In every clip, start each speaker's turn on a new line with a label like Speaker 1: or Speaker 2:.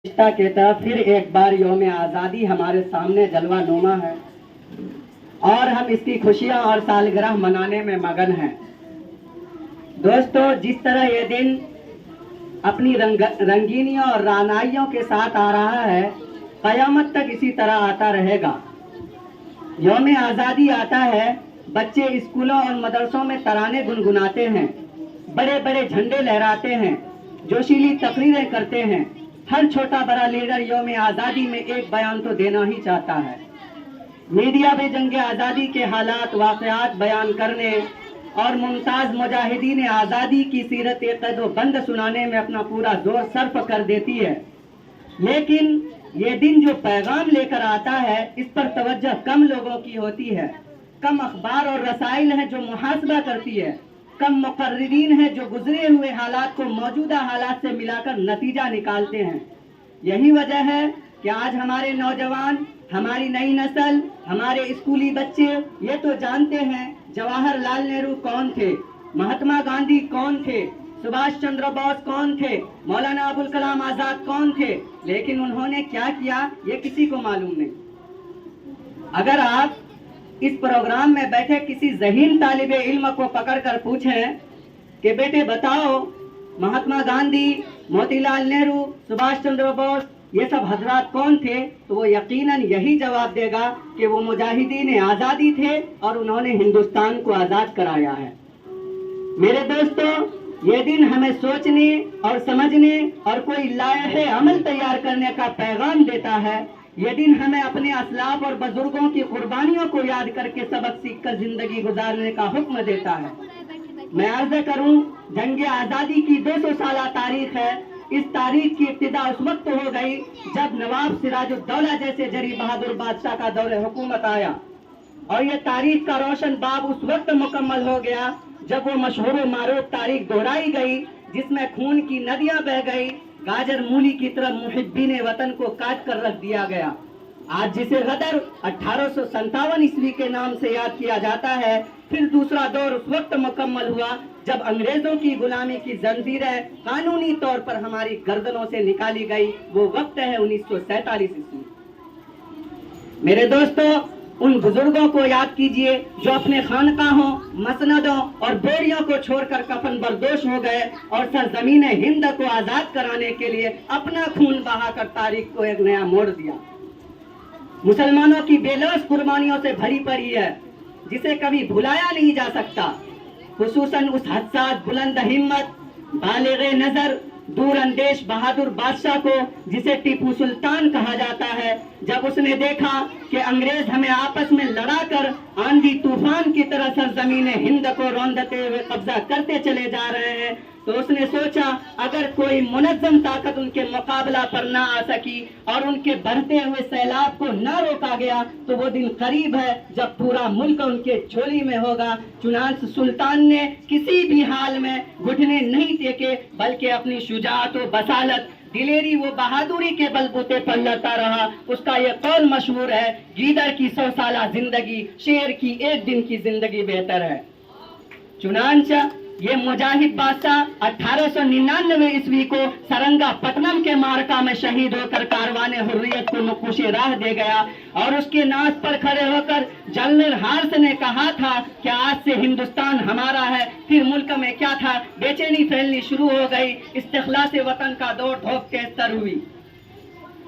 Speaker 1: की तरह फिर एक बार यौम आज़ादी हमारे सामने जलवा नुमा है और हम इसकी खुशियां और सालगिरह मनाने में मगन हैं। दोस्तों, जिस तरह ये दिन अपनी रंगीनियों और रानाइयों के साथ आ रहा है, क़यामत तक इसी तरह आता रहेगा। यौम आज़ादी आता है, बच्चे स्कूलों और मदरसों में तराने गुनगुनाते हैं, बड़े बड़े झंडे लहराते हैं, जोशीली तकरीरें करते हैं। हर छोटा बड़ा लीडर यौम आज़ादी में एक बयान तो देना ही चाहता है। मीडिया भी जंग आज़ादी के हालात वाक़यात बयान करने और मुमताज़ मुजाहिदीन आज़ादी की सीरत क़द-ओ-बंद सुनाने में अपना पूरा जोर सर्फ कर देती है, लेकिन ये दिन जो पैगाम लेकर आता है, इस पर तवज्जो कम लोगों की होती है। कम अखबार और रसाइल हैं जो मुहासबा करती है, कम मुकर्रिरीन हैं जो गुजरे हुए हालात को मौजूदा हालात से मिलाकर नतीजा निकालते हैं। यही वजह है कि आज हमारे नौजवान, हमारी नई नस्ल, हमारे स्कूली बच्चे ये तो जानते हैं जवाहरलाल नेहरू कौन थे, महात्मा गांधी कौन थे, सुभाष चंद्र बोस कौन थे, मौलाना अबुल कलाम आजाद कौन थे, लेकिन उन्होंने क्या किया ये किसी को मालूम नहीं। अगर आप इस प्रोग्राम में बैठे किसी ज़हीन तालिबे इल्म को पकड़कर पूछें कि बेटे बताओ महात्मा गांधी, मोतीलाल नेहरू, सुभाष चंद्र बोस ये सब हजरात कौन थे, तो वो यकीनन यही जवाब देगा कि वो मुजाहिदीन आज़ादी थे और उन्होंने हिंदुस्तान को आज़ाद कराया है। मेरे दोस्तों, ये दिन हमें सोचने और समझने और कोई लायहे अमल तैयार करने का पैगाम देता है। ये दिन हमें अपने असलाफ और बुजुर्गों की कुर्बानियों को याद करके सबक सीख कर जिंदगी गुजारने का हुक्म देता है। मैं अर्ज करूं, जंग आज़ादी की 200 साल तारीख है। इस तारीख की इब्तिदा उस वक्त हो गई जब नवाब सिराजुद्दौला जैसे जरी बहादुर बादशाह का दौरे हुकूमत आया, और ये तारीख का रोशन बाब उस वक्त मुकम्मल हो गया जब वो मशहूर मारूफ तारीख दोहराई गई, जिसमें खून की नदियां बह गई, गाजर मूली की तरह मुहिब्बीन वतन को काट कर रख दिया गया। आज जिसे गदर 1857 ईस्वी के नाम से याद किया जाता है, फिर दूसरा दौर उस वक्त मुकम्मल हुआ जब अंग्रेजों की गुलामी की जंजीरें कानूनी तौर पर हमारी गर्दनों से निकाली गई। वो वक्त है 1947 ईस्वी। मेरे दोस्तों, उन बुजुर्गों को याद कीजिए जो अपने खानकाहों, मसनदों और बोरियों को छोड़कर कफन बरदोश हो गए और सरजमीन हिंद को आजाद कराने के लिए अपना खून बहाकर तारीख को एक नया मोड़ दिया। मुसलमानों की बेलौस कुर्बानियों से भरी पड़ी है, जिसे कभी भुलाया नहीं जा सकता। खुसूसन उस हस्सास, बुलंद हिम्मत, बालिगे नजर, दूर अंदेश बहादुर बादशाह को जिसे टीपू सुल्तान कहा जाता है, जब उसने देखा कि अंग्रेज हमें आपस में लड़ाकर आंधी तूफान की तरह सरजमीन हिंद को रौंदते हुए कब्जा करते चले जा रहे हैं, तो उसने सोचा अगर कोई मुनज्जम ताकत उनके मुकाबला पर ना आ सकी और उनके बढ़ते हुए सैलाब को न रोका गया, तो वो दिन करीब है जब पूरा मुल्क उनके झोली में होगा। चुनांचे सुल्तान ने किसी भी हाल में घुटने नहीं टेके, बल्कि अपनी शुजाअत व बसालत, दिलेरी वो बहादुरी के बलबूते पर लड़ता रहा। उसका ये कौल मशहूर है, गीदड़ की 100 साला जिंदगी शेर की एक दिन की जिंदगी बेहतर है। चुनांचे ये मुजाहिद बादशाह 1899 ईस्वी को सरंगापट्टनम के मार्का में शहीद होकर कारवाने हुर्रियत को नकुशे राह दे गया, और उसके नाश पर खड़े होकर जनरल हार्स ने कहा था कि आज से हिंदुस्तान हमारा है। फिर मुल्क में क्या था, बेचैनी फैलनी शुरू हो गई, इस्तिखलास वतन का दौर धोख तेज तर हुई।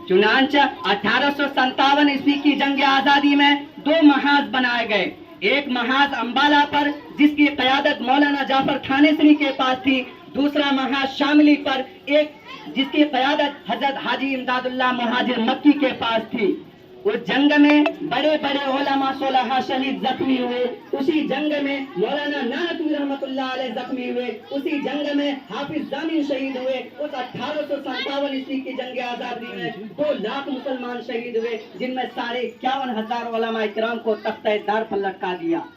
Speaker 1: चुनांचे 1857 ईस्वी की जंग आजादी में 2 महाज बनाए गए। एक महाज अंबाला पर जिसकी क़यादत मौलाना जाफर थानेसरी के पास थी, दूसरा महाज शामली पर एक जिसकी क़यादत हजरत हाजी इमदादुल्लाह मुहाजिर मक्की के पास थी। उस जंग में बड़े बड़े उलमा 16 शहीद जख्मी हुए। उसी जंग में मौलाना नानवी रहमतुल्लाह अलैह जख्मी हुए। उसी जंग में हाफिज जामिन शहीद हुए। उस 1857 ईस्वी की जंग आजादी में 2 लाख मुसलमान शहीद हुए, जिनमें 51,500 उलमा इकराम को तख्ते दार पर लटका दिया।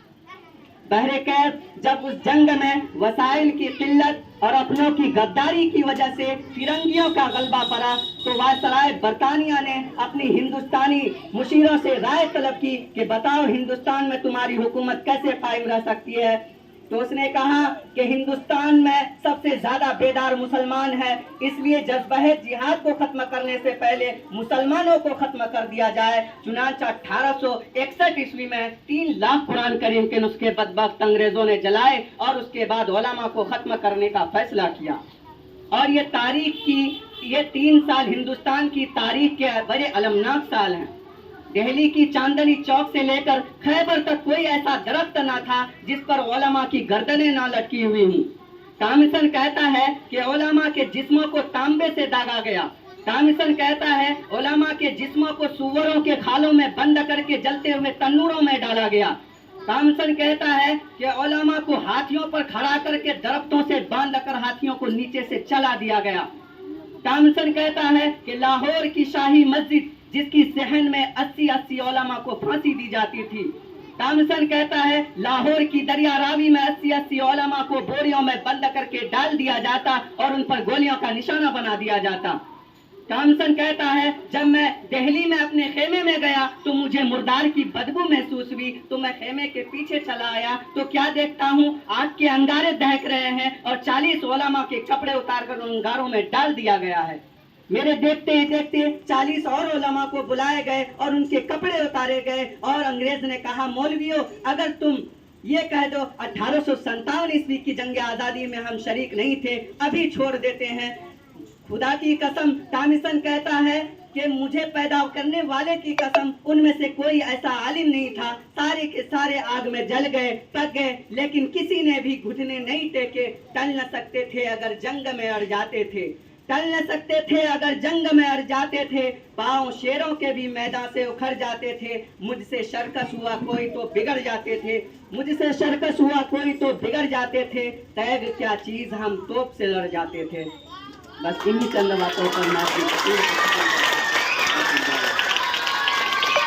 Speaker 1: बहरे कैफ जब उस जंग में वसाइल की किल्लत और अपनों की गद्दारी की वजह से फिरंगियों का गलबा पड़ा, तो वायसराय बरतानिया ने अपनी हिंदुस्तानी मुशीरों से राय तलब की कि बताओ हिंदुस्तान में तुम्हारी हुकूमत कैसे कायम रह सकती है। تو اس نے کہا کہ ہندوستان میں سب سے زیادہ بیدار مسلمان ہے، اس لیے جذبہ جہاد کو ختم کرنے سے پہلے مسلمانوں کو ختم کر دیا جائے۔ چنانچہ 1861 عیسوی میں 3 لاکھ قرآن کریم کے نسخے بدبخت انگریزوں نے جلائے اور اس کے بعد علماء کو ختم کرنے کا فیصلہ کیا۔ اور یہ 3 سال ہندوستان کی تاریخ کے بڑے المناک سال ہیں۔ دہلی کی چاندنی چوک سے لے کر خیبر تک کوئی ایسا درخت نہ تھا جس پر علماء کی گردنیں نہ لٹکی ہوئی ہوں۔ ٹامسن کہتا ہے کہ علماء کے جسموں کو تانبے سے داغا گیا۔ ٹامسن کہتا ہے علماء کے جسموں کو سوروں کے کھالوں میں بند کر کے جلتے ہوئے تنوروں میں ڈالا گیا۔ ٹامسن کہتا ہے کہ علماء کو ہاتھیوں پر کھڑا کر کے درختوں سے باندھ کر ہاتھیوں کو نیچے سے چلا دیا گیا۔ ٹامسن کہتا ہے کہ لاہور کی شاہی مسجد جس کی صحن میں 80 علماء کو پھانسی دی جاتی تھی، ٹامسن کہتا ہے لاہور کی دریا راوی میں 80 علماء کو بوریوں میں بند کر کے ڈال دیا جاتا اور ان پر گولیوں کا نشانہ بنا دیا جاتا۔ ٹامسن کہتا ہے جب میں دہلی میں اپنے خیمے میں گیا تو مجھے مردار کی بدبو محسوس ہوئی، تو میں خیمے کے پیچھے چلا آیا تو کیا دیکھتا ہوں، آگ کے انگارے دہک رہے ہیں اور 40 علماء کے کپڑے اتار کر ان انگاروں میں ڈال دیا گیا ہے۔ میرے دیکھتے ہی دیکھتے 40 اور علماء کو بلائے گئے اور ان کے کپڑے اتارے گئے، اور انگریز نے کہا مولویوں اگر تم یہ کہہ دو 1857 عیسوی کی جنگ آزادی میں ہم شریک نہیں تھے، ابھی چھوڑ دیتے ہیں۔ خدا کی قسم، ٹامسن کہتا ہے کہ مجھے پیدا کرنے والے کی قسم، ان میں سے کوئی ایسا عالم نہیں تھا، سارے کے سارے آگ میں جل گئے، پک گئے، لیکن کسی نے بھی گھٹنے نہیں ٹیکے۔ ٹل نہ سکتے تھے اگر جنگ میں اڑ جاتے تھے، ٹل نہ سکتے تھے اگر جنگ میں اڑ جاتے تھے، پاؤں شیروں کے بھی میدان سے اکھڑ جاتے تھے۔ مجھ سے شرکس ہوا کوئی تو بگڑ جاتے تھے، مجھ سے شرکس ہوا کوئی تو بگڑ جاتے تھے، تیگ کیا چیز ہم توپ سے لڑ جاتے تھے۔ بس انہی چند باتوں پر میں